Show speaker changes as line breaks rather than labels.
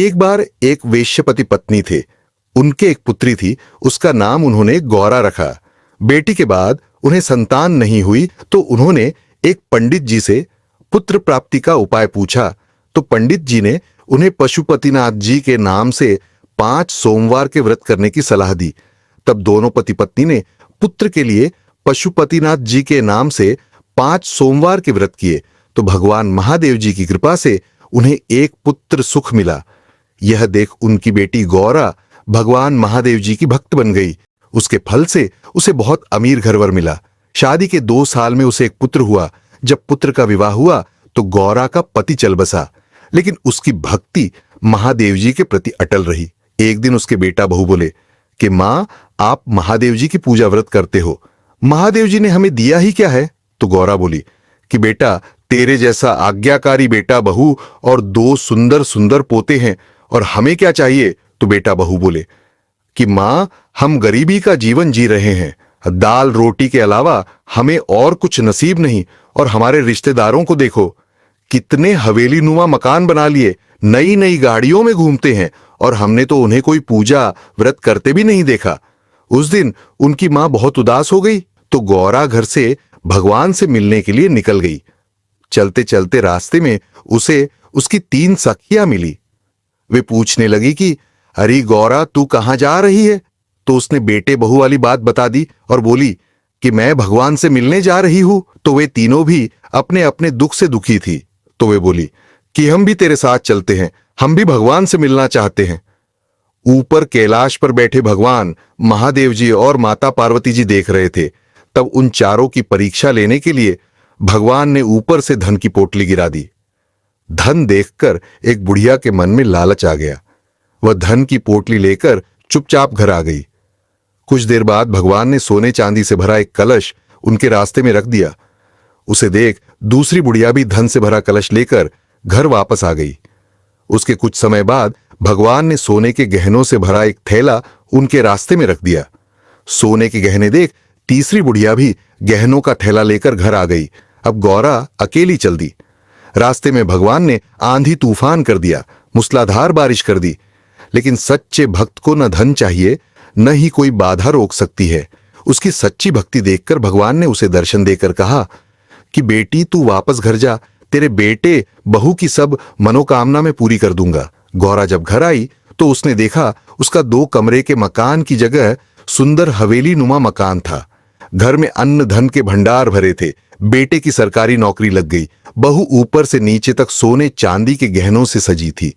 एक बार एक वेश्यपति पत्नी थे। उनके एक पुत्री थी, उसका नाम उन्होंने गौरा रखा। बेटी के बाद उन्हें संतान नहीं हुई तो उन्होंने एक पंडित जी से पुत्र प्राप्ति का उपाय पूछा। तो पंडित जी ने उन्हें पशुपतिनाथ जी के नाम से 5 सोमवार के व्रत करने की सलाह दी। तब दोनों पति पत्नी ने पुत्र के लिए पशुपतिनाथ जी के नाम से 5 सोमवार के व्रत किए तो भगवान महादेव जी की कृपा से उन्हें एक पुत्र सुख मिला। यह देख उनकी बेटी गौरा भगवान महादेव जी की भक्त बन गई। उसके फल से उसे बहुत अमीर घरवर मिला। शादी के 2 साल में उसे एक पुत्र हुआ। जब पुत्र का विवाह हुआ तो गौरा का पति चल बसा, लेकिन उसकी भक्ति महादेव जी के प्रति अटल रही। एक दिन उसके बेटा बहू बोले कि मां, आप महादेव जी की पूजा व्रत करते हो, महादेव जी ने हमें दिया ही क्या है? तो गौरा बोली कि बेटा, तेरे जैसा आज्ञाकारी बेटा बहू और 2 सुंदर सुंदर पोते हैं, और हमें क्या चाहिए? तो बेटा बहू बोले कि मां, हम गरीबी का जीवन जी रहे हैं, दाल रोटी के अलावा हमें और कुछ नसीब नहीं। और हमारे रिश्तेदारों को देखो, कितने हवेली नुमा मकान बना लिए, नई नई गाड़ियों में घूमते हैं, और हमने तो उन्हें कोई पूजा व्रत करते भी नहीं देखा। उस दिन उनकी मां बहुत उदास हो गई तो गौरा घर से भगवान से मिलने के लिए निकल गई। चलते चलते रास्ते में उसे उसकी 3 सखियां मिली। वे पूछने लगी कि अरे गौरा, तू कहां जा रही है? तो उसने बेटे बहू वाली बात बता दी और बोली कि मैं भगवान से मिलने जा रही हूं। तो वे तीनों भी अपने अपने दुख से दुखी थी। तो वे बोली कि हम भी तेरे साथ चलते हैं, हम भी भगवान से मिलना चाहते हैं। ऊपर कैलाश पर बैठे भगवान महादेव जी और माता पार्वती जी देख रहे थे। तब उन चारों की परीक्षा लेने के लिए भगवान ने ऊपर से धन की पोटली गिरा दी। धन देखकर एक बुढ़िया के मन में लालच आ गया। वह धन की पोटली लेकर चुपचाप घर आ गई। कुछ देर बाद भगवान ने सोने चांदी से भरा एक कलश उनके रास्ते में रख दिया। उसे देख दूसरी बुढ़िया भी धन से भरा कलश लेकर घर वापस आ गई। उसके कुछ समय बाद भगवान ने सोने के गहनों से भरा एक थैला उनके रास्ते में रख दिया। सोने के गहने देख तीसरी बुढ़िया भी गहनों का थैला लेकर घर आ गई। अब गौरा अकेली चल दी। रास्ते में भगवान ने आंधी तूफान कर दिया, मूसलाधार बारिश कर दी, लेकिन सच्चे भक्त को न धन चाहिए न ही कोई बाधा रोक सकती है। उसकी सच्ची भक्ति देखकर भगवान ने उसे दर्शन देकर कहा कि बेटी, तू वापस घर जा, तेरे बेटे बहू की सब मनोकामना मैं पूरी कर दूंगा। गौरा जब घर आई तो उसने देखा उसका 2 कमरे के मकान की जगह सुंदर हवेली नुमा मकान था। घर में अन्न धन के भंडार भरे थे। बेटे की सरकारी नौकरी लग गई। बहू ऊपर से नीचे तक सोने चांदी के गहनों से सजी थी।